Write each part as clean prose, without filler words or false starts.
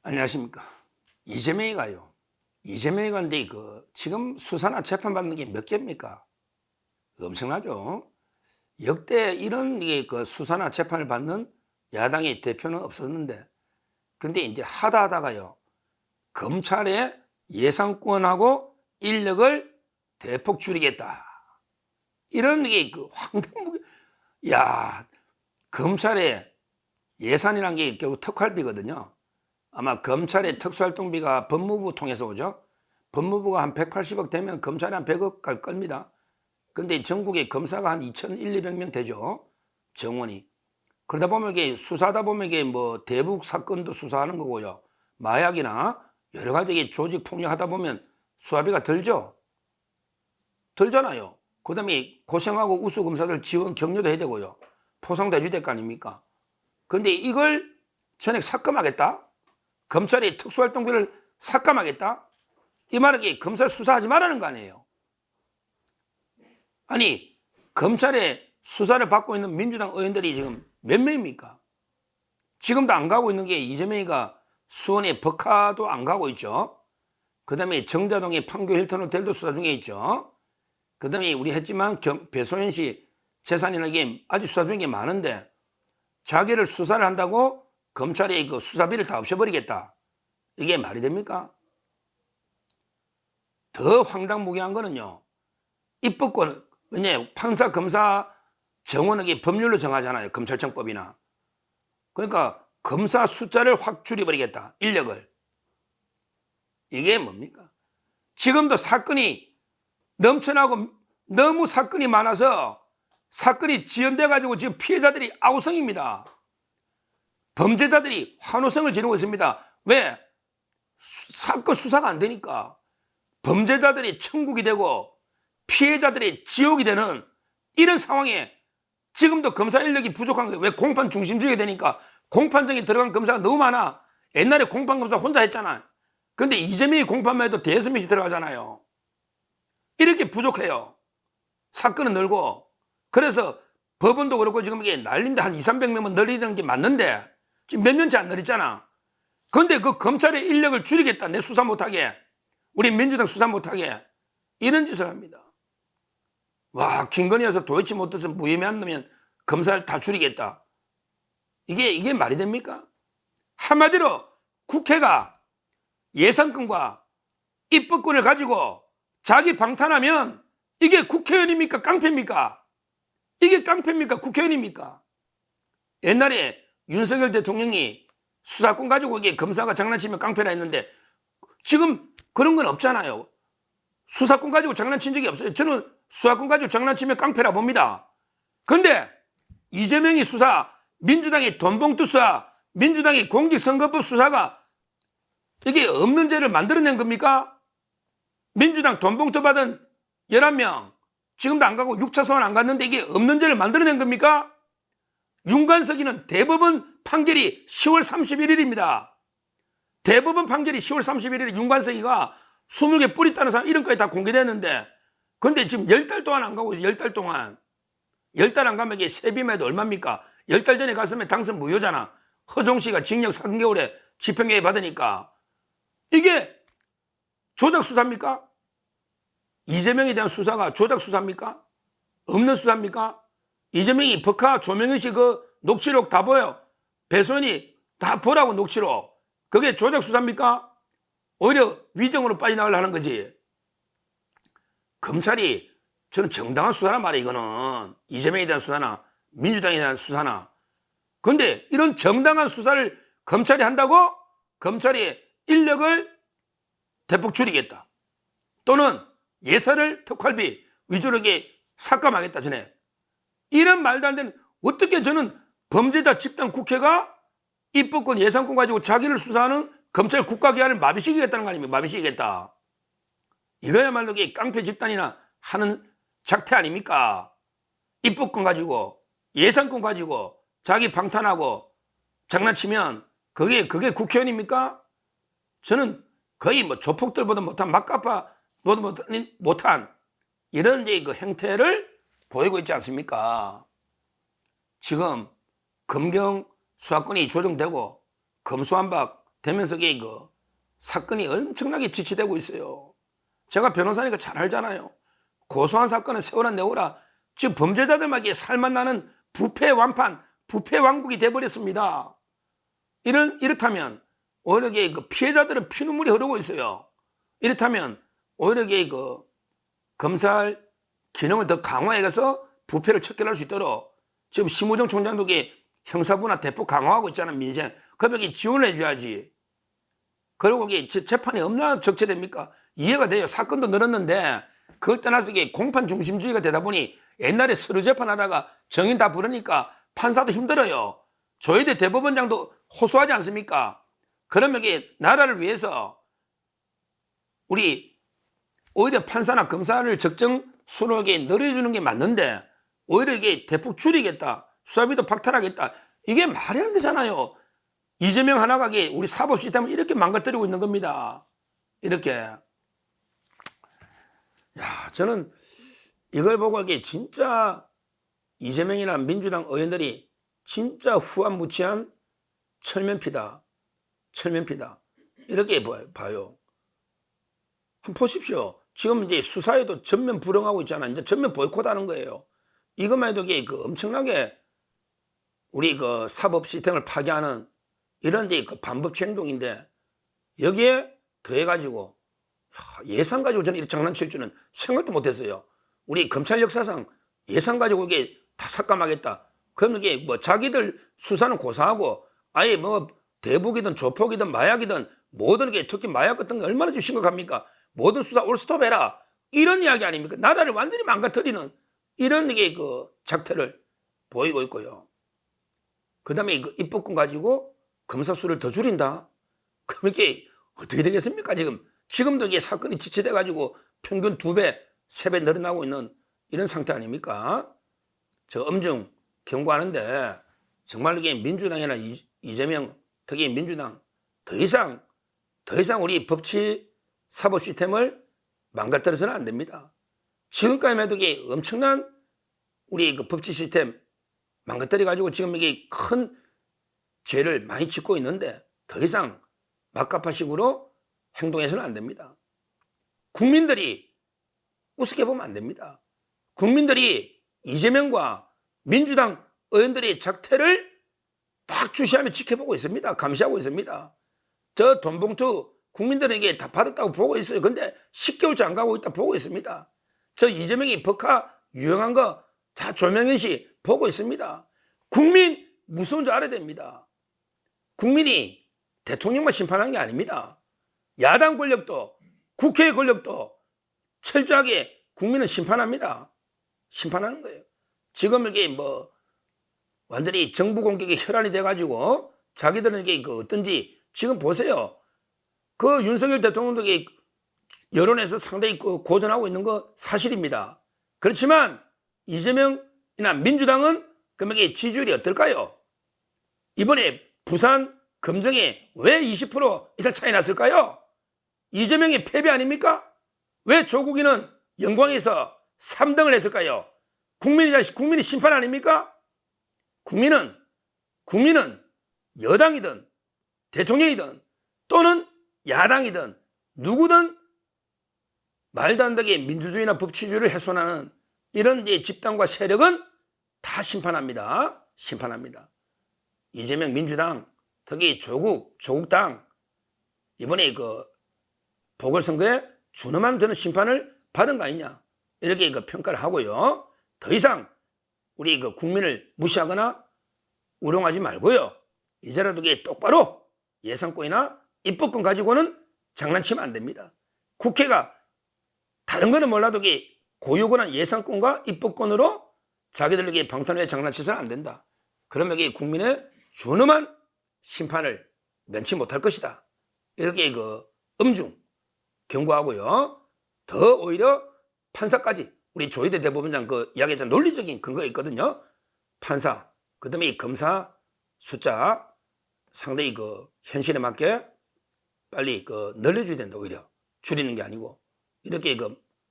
안녕하십니까. 이재명이가요. 이재명이 간데 지금 수사나 재판받는 게 몇 개입니까? 엄청나죠. 역대 이런 수사나 재판을 받는 야당의 대표는 없었는데, 근데 이제 하다가요, 검찰의 예산권하고 인력을 대폭 줄이겠다. 이런 황당무계. 야, 검찰의 예산이란 게 결국 특활비거든요. 아마 검찰의 특수활동비가 법무부 통해서 오죠. 법무부가 한 180억 되면 검찰이 한 100억 갈 겁니다. 근데 전국에 검사가 한 2,200명 되죠. 정원이. 그러다 보면 수사하다 보면 대북 사건도 수사하는 거고요. 마약이나 여러 가지 조직 폭력하다 보면 수사비가 들죠. 들잖아요. 그 다음에 고생하고 우수 검사들 지원 격려도 해야 되고요. 포상도 해줘야 될 거 아닙니까? 근데 이걸 전액 삭감하겠다? 검찰이 특수활동비를 삭감하겠다? 이 말은 검찰 수사하지 말라는 거 아니에요. 아니, 검찰의 수사를 받고 있는 민주당 의원들이 지금 몇 명입니까? 지금도 안 가고 있는 게 이재명이가 수원의 법카도 안 가고 있죠. 그 다음에 정자동의 판교 힐튼 호텔도 수사 중에 있죠. 그 다음에 우리 했지만 배소연 씨 재산이나 게 아주 수사 중에 많은데 자기를 수사를 한다고 검찰의 수사비를 다 없애버리겠다. 이게 말이 됩니까? 더 황당무계한 거는요. 입법권, 왜냐 판사, 검사 정원은 법률로 정하잖아요. 검찰청법이나. 그러니까 검사 숫자를 확 줄여버리겠다. 인력을. 이게 뭡니까? 지금도 사건이 넘쳐나고 너무 사건이 많아서 사건이 지연돼가지고 지금 피해자들이 아우성입니다. 범죄자들이 환호성을 지르고 있습니다. 왜? 사건 수사가 안 되니까. 범죄자들이 천국이 되고 피해자들이 지옥이 되는 이런 상황에 지금도 검사 인력이 부족한 거예요. 왜? 공판 중심주의가 되니까. 공판정에 들어간 검사가 너무 많아. 옛날에 공판검사 혼자 했잖아요. 근데 이재명이 공판만 해도 대여섯 명씩 들어가잖아요. 이렇게 부족해요. 사건은 늘고. 그래서 법원도 그렇고 지금 이게 날린데 한 200~300명은 늘리는 게 맞는데 지금 몇 년째 안 늘리잖아. 근데 그 검찰의 인력을 줄이겠다. 내 수사 못하게. 우리 민주당 수사 못하게. 이런 짓을 합니다. 와, 김건희여서 도대체 못해서 무혐의한 놈면 검사를 다 줄이겠다. 이게 말이 됩니까? 한마디로 국회가 예산권과 입법권을 가지고 자기 방탄하면 이게 국회의원입니까? 깡패입니까? 이게 깡패입니까? 국회의원입니까? 옛날에 윤석열 대통령이 수사권 가지고 이게 검사가 장난치면 깡패라 했는데 지금 그런 건 없잖아요. 수사권 가지고 장난친 적이 없어요. 저는 수사권 가지고 장난치면 깡패라 봅니다. 근데 이재명이 수사, 민주당이 돈봉투 수사, 민주당이 공직선거법 수사가 이게 없는 죄를 만들어낸 겁니까? 민주당 돈봉투 받은 11명 지금도 안 가고 6차 소환 안 갔는데 이게 없는 죄를 만들어낸 겁니까? 윤관석이는 대법원 판결이 10월 31일입니다. 대법원 판결이 10월 31일에 윤관석이가 20개 뿌리 따는 사람 이름까지 다 공개됐는데 근데 지금 10달 동안 안 가고 있어요. 10달 동안. 10달 안 가면 이게 세비만 해도 얼마입니까? 10달 전에 갔으면 당선 무효잖아. 허종 씨가 징역 3개월에 집행유예 받으니까. 이게 조작 수사입니까? 이재명에 대한 수사가 조작 수사입니까? 없는 수사입니까? 이재명이 법카 조명현 씨 녹취록 다 보여. 배소연이 다 보라고 녹취록. 그게 조작 수사입니까? 오히려 위정으로 빠져나가려고 하는 거지. 검찰이 저는 정당한 수사란 말이에요. 이거는 이재명에 대한 수사나 민주당에 대한 수사나. 그런데 이런 정당한 수사를 검찰이 한다고 검찰이 인력을 대폭 줄이겠다. 또는 예산을 특활비 위주로 이게 삭감하겠다 전에. 이런 말도 안 되는. 어떻게 저는 범죄자 집단 국회가 입법권 예산권 가지고 자기를 수사하는 검찰 국가기관을 마비시키겠다는 거 아닙니까? 마비시키겠다. 이거야말로 이게 깡패 집단이나 하는 작태 아닙니까? 입법권 가지고 예산권 가지고 자기 방탄하고 장난치면 그게 국회의원입니까? 저는 거의 조폭들보다 못한 막가파보다 못한 이런 이제 행태를 보이고 있지 않습니까? 지금 검경 수사권이 조정되고 검수완박 되면서 그 사건이 엄청나게 지치되고 있어요. 제가 변호사니까 잘 알잖아요. 고소한 사건은 세워라 내오라. 지금 범죄자들만 살만 나는 부패 완판, 부패 왕국이 돼버렸습니다. 이렇다면 오히려 그 피해자들은 피눈물이 흐르고 있어요. 이렇다면 오히려 그 검찰 기능을 더 강화해서 부패를 척결할 수 있도록 지금 심우정 총장도 형사부나 대폭 강화하고 있잖아, 민생. 그러면 지원을 해줘야지. 그리고 재판이 얼마나 적체됩니까? 이해가 돼요. 사건도 늘었는데 그걸 떠나서 공판 중심주의가 되다 보니 옛날에 서류 재판하다가 정인 다 부르니까 판사도 힘들어요. 조희대 대법원장도 호소하지 않습니까? 그러면 나라를 위해서 우리 오히려 판사나 검사를 적정 수록에 늘려주는 게 맞는데 오히려 대폭 줄이겠다. 수사비도 박탈하겠다. 이게 말이 안 되잖아요. 이재명 하나가 우리 사법 시스템을 이렇게 망가뜨리고 있는 겁니다. 이렇게. 야, 저는 이걸 보고 진짜 이재명이나 민주당 의원들이 진짜 후한무치한 철면피다. 철면피다. 이렇게 봐요. 한번 보십시오. 지금 이제 수사에도 전면 불응하고 있잖아. 이제 전면 보이콧 하는 거예요. 이것만 해도 엄청나게 우리 사법 시스템을 파괴하는 이런 반법치 행동인데 여기에 더해가지고 예산 가지고 저는 이렇게 장난칠 줄은 생각도 못했어요. 우리 검찰 역사상 예산 가지고 다 삭감하겠다. 그러면 자기들 수사는 고사하고 아예 대북이든 조폭이든 마약이든 모든 특히 마약 같은 게 얼마나 좀 심각합니까? 모든 수사 올스톱해라. 이런 이야기 아닙니까? 나라를 완전히 망가뜨리는 이런 작태를 보이고 있고요. 그 다음에 입법권 가지고 검사 수를 더 줄인다? 그럼 어떻게 되겠습니까? 지금도 사건이 지체돼가지고 평균 2배, 3배 늘어나고 있는 이런 상태 아닙니까? 저 엄중 경고하는데 정말 민주당이나 이재명, 특히 민주당 더 이상 우리 법치 사법 시스템을 망가뜨려서는 안 됩니다. 지금까지만 해도 엄청난 우리 법치 시스템 망가뜨려가지고 지금 큰 죄를 많이 짓고 있는데 더 이상 막가파식으로 행동해서는 안 됩니다. 국민들이 우습게 보면 안 됩니다. 국민들이 이재명과 민주당 의원들의 작태를 딱 주시하며 지켜보고 있습니다. 감시하고 있습니다. 저 돈봉투 국민들에게 다 받았다고 보고 있어요. 근데 10개월째 안 가고 있다 보고 있습니다. 저 이재명이 법카 유용한 거 다 조명현 씨 보고 있습니다. 국민 무서운 줄 알아야 됩니다. 국민이 대통령만 심판하는 게 아닙니다. 야당 권력도 국회의 권력도 철저하게 국민은 심판합니다. 심판하는 거예요. 지금 완전히 정부 공격에 혈안이 돼가지고 자기들은 어떤지 지금 보세요. 윤석열 대통령도 여론에서 상당히 고전하고 있는 거 사실입니다. 그렇지만 이재명이나 민주당은 그러면 지지율이 어떨까요? 이번에 부산 금정에 왜 20% 이상 차이 났을까요? 이재명의 패배 아닙니까? 왜 조국이는 영광에서 3등을 했을까요? 국민이 심판 아닙니까? 국민은 여당이든 대통령이든 또는 야당이든 누구든 말도 안 되게 민주주의나 법치주의를 훼손하는 이런 집단과 세력은 다 심판합니다. 심판합니다. 이재명 민주당, 특히 조국당 이번에 보궐선거에 준엄한 저는 심판을 받은 거 아니냐 이렇게 평가를 하고요. 더 이상 우리 국민을 무시하거나 우롱하지 말고요. 이제라도 똑바로 예산권이나 입법권 가지고는 장난치면 안 됩니다. 국회가 다른 거는 몰라도 고유권한 예산권과 입법권으로 자기들에게 방탄에 장난치서는 안 된다. 그러면 국민의 준엄한 심판을 면치 못할 것이다. 이렇게 엄중 경고하고요. 더 오히려 판사까지 우리 조희대 대법원장 이야기했던 논리적인 근거가 있거든요. 판사, 그 다음에 검사 숫자 상당히 현실에 맞게 빨리 늘려줘야 된다. 오히려 줄이는 게 아니고 이렇게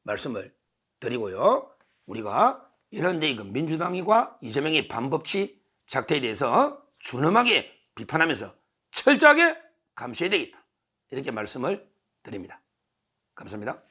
말씀을 드리고요. 우리가 이런 민주당과 이재명의 반법치 작태에 대해서 준엄하게 비판하면서 철저하게 감시해야 되겠다. 이렇게 말씀을 드립니다. 감사합니다.